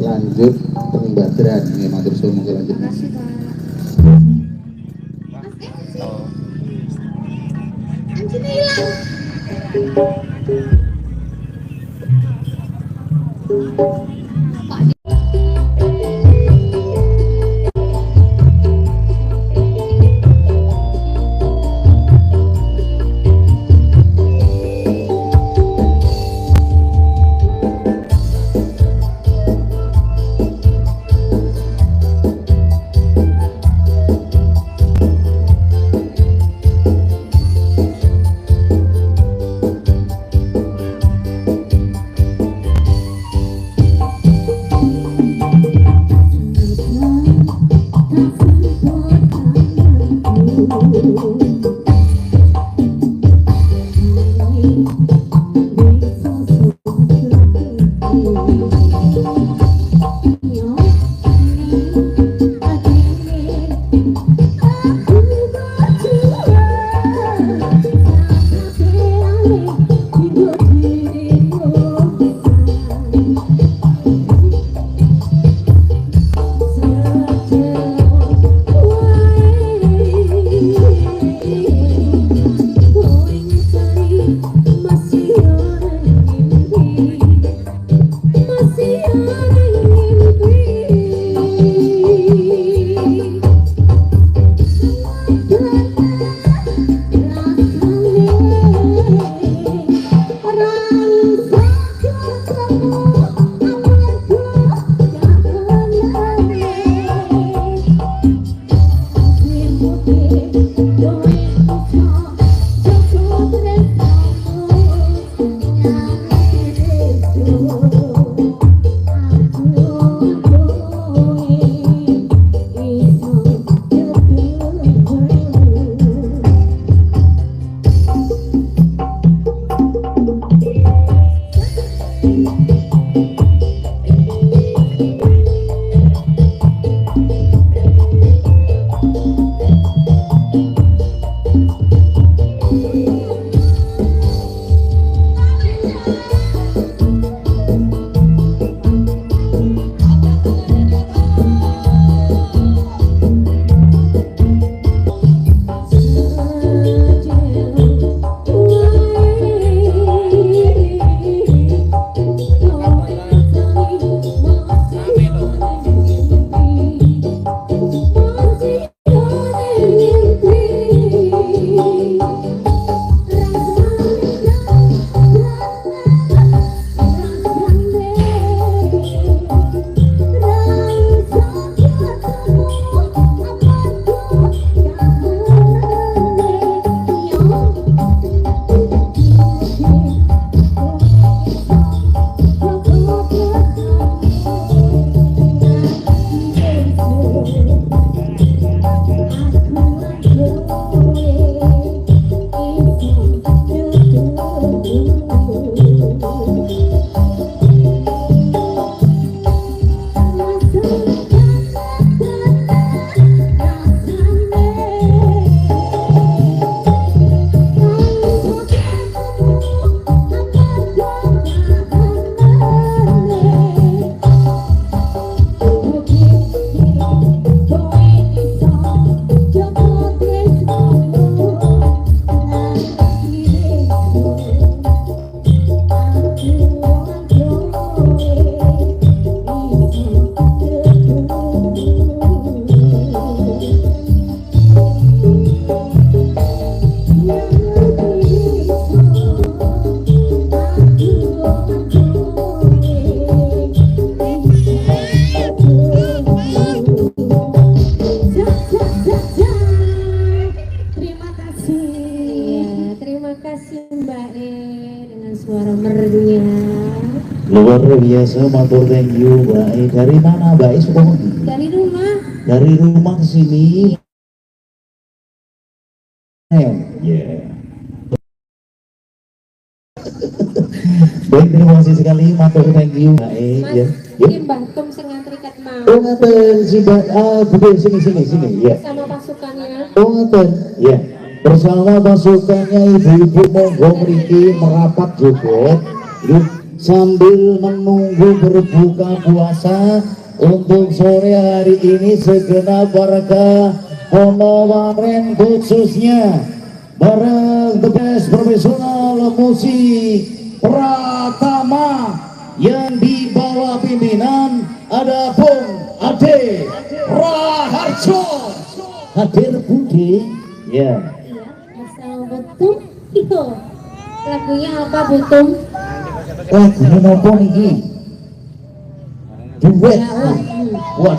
lanjut pembadran ya matur suwun monggo lanjut. Makasih Pak. Anjingnya hilang. Luar biasa, matur thank you Mbak E. Dari mana Mbak E? Dari rumah. Dari rumah ke sini. Yeah. Baik, terima kasih sekali, matur thank you Mbak E. Mas, Ya. ini Mbah Tom sing ngantrikan mau. Oh ngaten, si Mbak betul sini ya. Sama pasukannya. Oh ngaten, ya. Bersama pasukannya ibu-ibu monggo mriki merapat juga. sambil menunggu berbuka puasa untuk sore hari ini segenap warga Honowaren khususnya bareng the best profesional musik Pratama yang di bawah pimpinan ada Bung Ade Raharjo hadir Budi ya. Iya, asal Butum itu. Lagunya apa Butum? Lagunya nopo niki duet. Ya, wah. Wah